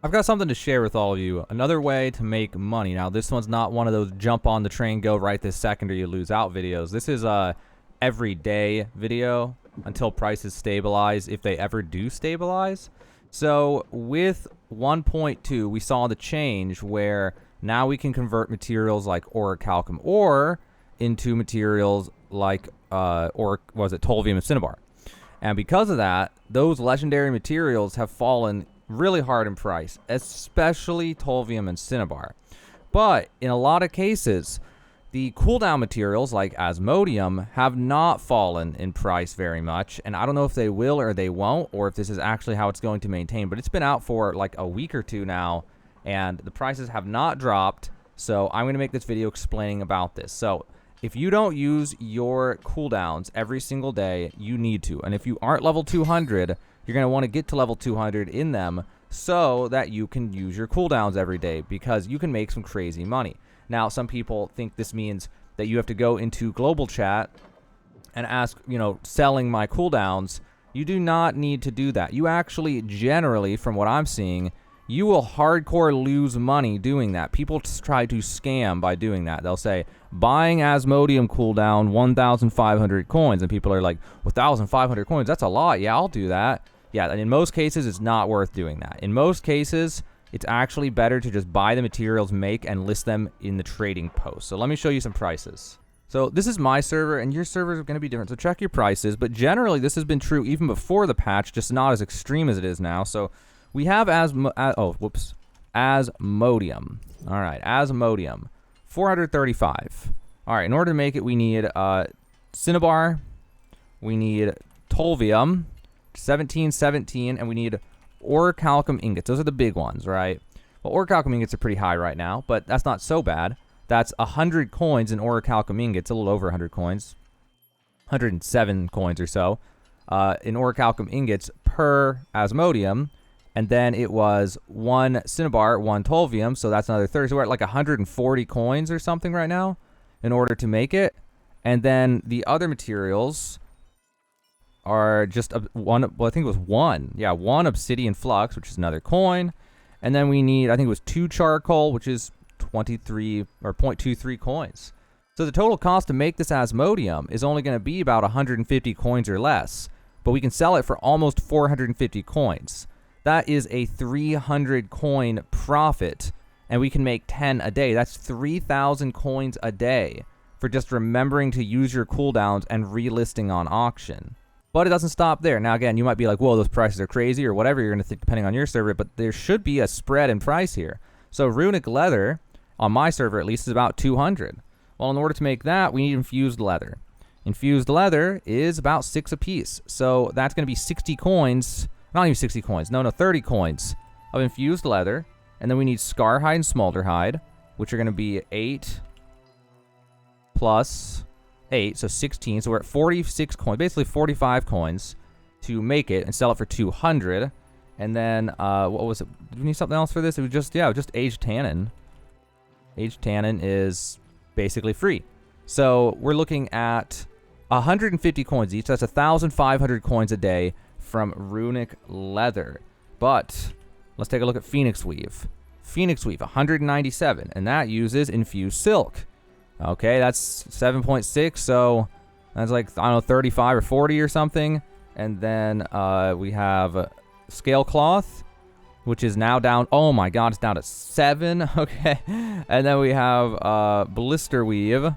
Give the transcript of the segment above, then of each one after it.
I've got something to share with all of you. Another way to make money. Now, this one's not one of those jump on the train, go right this second or you lose out videos. This is a everyday video until prices stabilize, if they ever do stabilize. So with 1.2, we saw the change where now we can convert materials like orichalcum ore into materials like tolvium and cinnabar. And because of that, those legendary materials have fallen really hard in price, especially tolvium and cinnabar. But in a lot of cases, the cooldown materials like asmodium have not fallen in price very much, and I don't know if they will or they won't, or if this is actually how it's going to maintain, but it's been out for like a week or two now, and the prices have not dropped, so I'm going to make this video explaining about this. So if you don't use your cooldowns every single day, you need to, and if you aren't level 200, you're going to want to get to level 200 in them so that you can use your cooldowns every day, because you can make some crazy money. Now, some people think this means that you have to go into global chat and ask, selling my cooldowns. You do not need to do that. You actually, generally, from what I'm seeing, you will hardcore lose money doing that. People try to scam by doing that. They'll say, buying asmodium cooldown, 1,500 coins. And people are like, 1,500 coins, that's a lot. Yeah, I'll do that. Yeah, and in most cases, it's not worth doing that. In most cases, it's actually better to just buy the materials, make, and list them in the trading post. So let me show you some prices. So this is my server, and your servers are going to be different. So check your prices, but generally this has been true even before the patch, just not as extreme as it is now. So we have asmodium. All right, asmodium, 435. All right, in order to make it, we need cinnabar, we need tolvium, 1717, and we need orichalcum ingots. Those are the big ones, right? Well, orichalcum ingots are pretty high right now, but that's not so bad. That's 100 coins in orichalcum ingots, a little over 100 coins, 107 coins or so, in orichalcum ingots per asmodium, and then it was 1 cinnabar, 1 tolvium, so that's another 30. So we're at like 140 coins or something right now in order to make it. And then the other materials are just one, well, I think it was one. Yeah, 1 obsidian flux, which is another coin. And then we need, I think it was 2 charcoal, which is 23 or 0.23 coins. So the total cost to make this asmodium is only going to be about 150 coins or less, but we can sell it for almost 450 coins. That is a 300 coin profit, and we can make 10 a day. That's 3,000 coins a day for just remembering to use your cooldowns and relisting on auction. But it doesn't stop there. Now, again, you might be like, whoa, those prices are crazy, or whatever you're going to think depending on your server, but there should be a spread in price here. So runic leather, on my server at least, is about 200. Well, in order to make that, we need infused leather. Infused leather is about 6 apiece. So that's going to be 60 coins, not even 60 coins, no, 30 coins of infused leather. And then we need scar hide and smolder hide, which are going to be 8 plus 8, so 16. So we're at 46 coins, basically 45 coins to make it and sell it for 200. And then, what was it? Did we need something else for this? It was just, just aged tannin. Aged tannin is basically free. So we're looking at 150 coins each. That's 1,500 coins a day from runic leather. But let's take a look at Phoenix Weave. Phoenix Weave, 197, and that uses infused silk. Okay, that's 7.6, so that's like, I don't know, 35 or 40 or something. And then we have scale cloth, which is now down, oh my god, it's down to 7, okay. And then we have blister weave,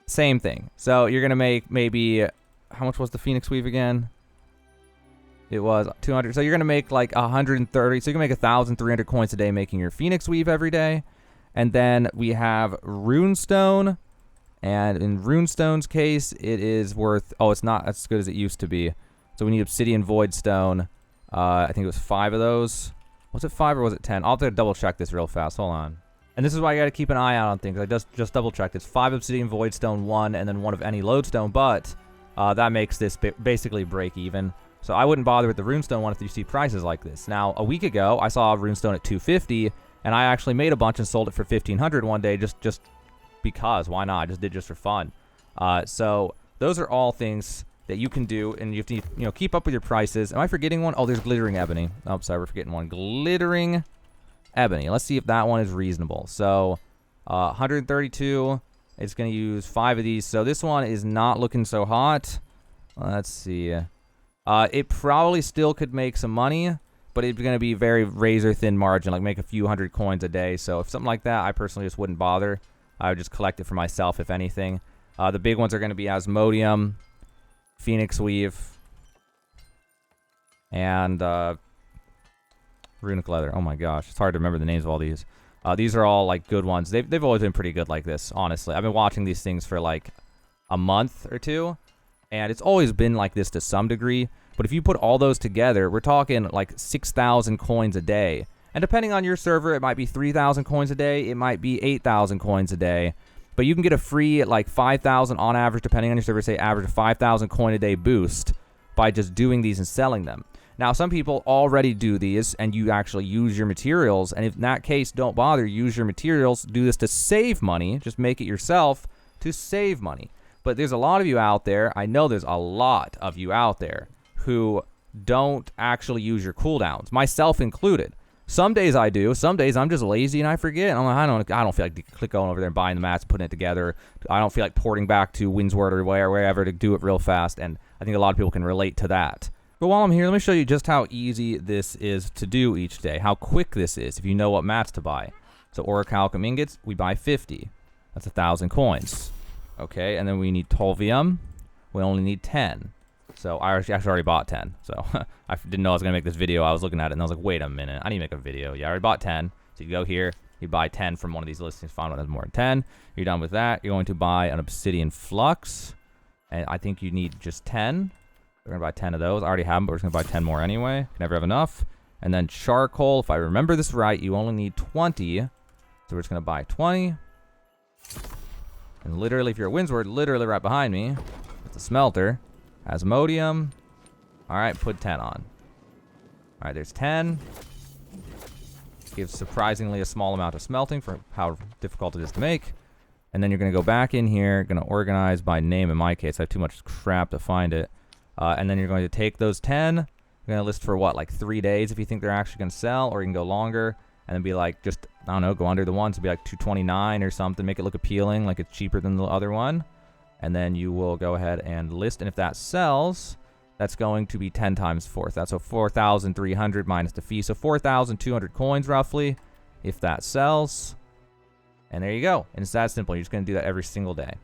same thing. So you're going to make maybe, how much was the Phoenix Weave again? It was 200, so you're going to make like 130, so you can make 1,300 coins a day making your Phoenix Weave every day. And then we have runestone, and in runestone's case, it is worth, it's not as good as it used to be. So we need obsidian void stone. I think it was 5 of those. Was it 5 or was it 10? I'll have to double check this real fast. Hold on. And this is why you got to keep an eye out on things. I just double checked. It's 5 obsidian void stone, 1, and then 1 of any lodestone. But that makes this basically break even. So I wouldn't bother with the runestone one if you see prices like this. Now, a week ago, I saw a runestone at 250. And I actually made a bunch and sold it for 1,500 one day just because. Why not? I just did just for fun. So those are all things that you can do, and you have to keep up with your prices. Am I forgetting one? Oh, there's glittering ebony. Oh, sorry, we're forgetting one. Glittering ebony. Let's see if that one is reasonable. So 132. It's going to use 5 of these. So this one is not looking so hot. Let's see. It probably still could make some money, but it's going to be very razor thin margin, like make a few hundred coins a day. So if something like that, I personally just wouldn't bother. I would just collect it for myself, if anything. The big ones are going to be Asmodium, Phoenix Weave, and Runic Leather. Oh my gosh, it's hard to remember the names of all these. These are all like good ones. They've always been pretty good like this, honestly. I've been watching these things for like a month or two, and it's always been like this to some degree. But if you put all those together, we're talking like 6,000 coins a day. And depending on your server, it might be 3,000 coins a day. It might be 8,000 coins a day. But you can get a free like 5,000 on average, depending on your server, say average 5,000 coin a day boost by just doing these and selling them. Now, some people already do these, and you actually use your materials. And if in that case, don't bother. Use your materials. Do this to save money. Just make it yourself to save money. But there's a lot of you out there. I know there's a lot of you out there who don't actually use your cooldowns, myself included. Some days I do. Some days I'm just lazy and I forget. I'm like, I don't feel like going over there and buying the mats, putting it together. I don't feel like porting back to Windsward or wherever to do it real fast. And I think a lot of people can relate to that. But while I'm here, let me show you just how easy this is to do each day, how quick this is if you know what mats to buy. So orichalcum ingots, we buy 50. That's 1,000 coins. Okay, and then we need Tolvium. We only need 10. So I actually already bought 10. So I didn't know I was going to make this video. I was looking at it and I was like, wait a minute. I need to make a video. Yeah, I already bought 10. So you go here, you buy 10 from one of these listings, find one that has more than 10. You're done with that. You're going to buy an obsidian flux. And I think you need just 10. We're going to buy 10 of those. I already have them, but we're just going to buy 10 more anyway. Can never have enough. And then charcoal, if I remember this right, you only need 20. So we're just going to buy 20. And literally, if you're at Windsward, literally right behind me, it's a smelter. Asmodium. All right, put 10 on. All right, there's 10. Gives surprisingly a small amount of smelting for how difficult it is to make. And then you're going to go back in here, going to organize by name in my case. I have too much crap to find it. And then you're going to take those 10. You're going to list for what, like 3 days if you think they're actually going to sell, or you can go longer. And then be like, just, I don't know, go under the one. So be like 229 or something. Make it look appealing, like it's cheaper than the other one. And then you will go ahead and list. And if that sells, that's going to be 10 times 4. That's so 4,300 minus the fee. So 4,200 coins roughly if that sells. And there you go. And it's that simple. You're just going to do that every single day.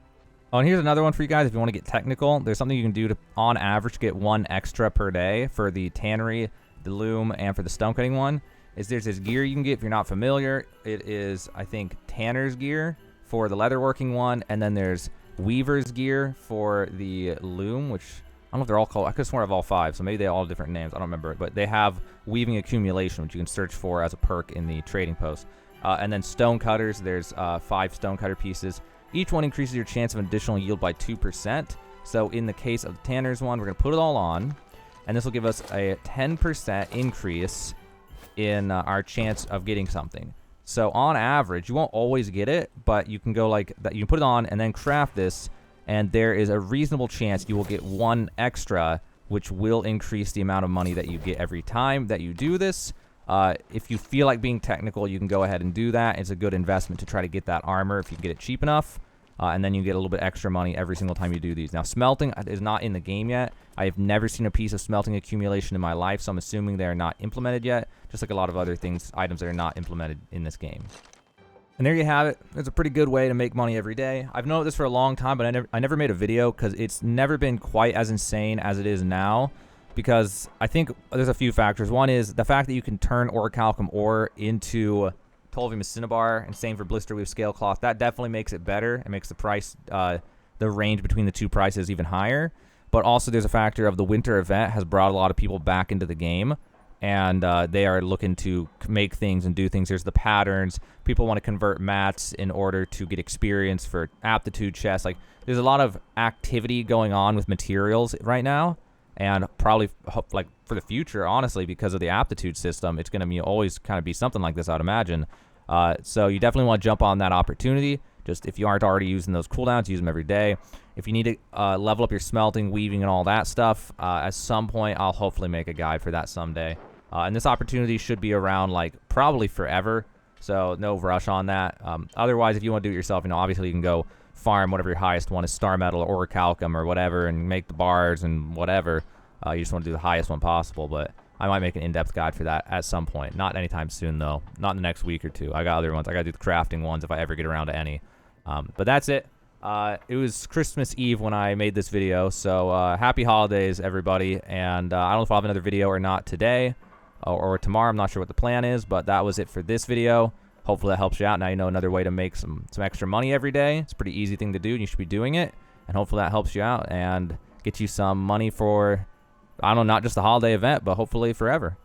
Oh, and here's another one for you guys. If you want to get technical, there's something you can do to, on average, get 1 extra per day for the tannery, the loom, and for the stone cutting one. There's this gear you can get if you're not familiar. It is, I think, tanner's gear for the leatherworking one. And then there's weaver's gear for the loom, which I don't know if they're all called. I could have sworn I have all 5, so maybe they all have different names. I don't remember. But they have weaving accumulation, which you can search for as a perk in the trading post. And then stone cutters, there's 5 stone cutter pieces. Each one increases your chance of an additional yield by 2%. So in the case of the tanner's one, we're going to put it all on. And this will give us a 10% increase in our chance of getting something. So on average, you won't always get it, but you can go like that. You can put it on and then craft this, and there is a reasonable chance you will get 1 extra, which will increase the amount of money that you get every time that you do this. If you feel like being technical, you can go ahead and do that. It's a good investment to try to get that armor if you can get it cheap enough. And then you get a little bit extra money every single time you do these. Now, smelting is not in the game yet. I have never seen a piece of smelting accumulation in my life, so I'm assuming they're not implemented yet, just like a lot of other items that are not implemented in this game. And there you have it. It's a pretty good way to make money every day. I've known this for a long time, but I never made a video because it's never been quite as insane as it is now. Because I think there's a few factors. One is the fact that you can turn orichalcum ore into Tolvium cinnabar, and same for blister weave scale cloth. That definitely makes it better. It makes the price, the range between the two prices even higher. But also there's a factor of the winter event has brought a lot of people back into the game, and they are looking to make things and do things. There's the patterns. People want to convert mats in order to get experience for aptitude chests. Like, there's a lot of activity going on with materials right now. And probably, like, for the future, honestly, because of the aptitude system, it's going to be always kind of be something like this, I'd imagine. So you definitely want to jump on that opportunity. Just if you aren't already using those cooldowns, use them every day. If you need to level up your smelting, weaving, and all that stuff, at some point I'll hopefully make a guide for that someday. And this opportunity should be around like probably forever, so no rush on that. Otherwise, if you want to do it yourself, obviously you can go farm whatever your highest one is, star metal or calcum or whatever, and make the bars and whatever. You just want to do the highest one possible, but I might make an in-depth guide for that at some point. Not anytime soon, though. Not in the next week or two. I got other ones. I got to do the crafting ones if I ever get around to any. But that's it. It was Christmas Eve when I made this video, so happy holidays, everybody. And I don't know if I'll have another video or not today or tomorrow. I'm not sure what the plan is, but that was it for this video. Hopefully that helps you out. Now you know another way to make some extra money every day. It's a pretty easy thing to do, and you should be doing it. And hopefully that helps you out and get you some money for, I don't know, not just the holiday event, but hopefully forever.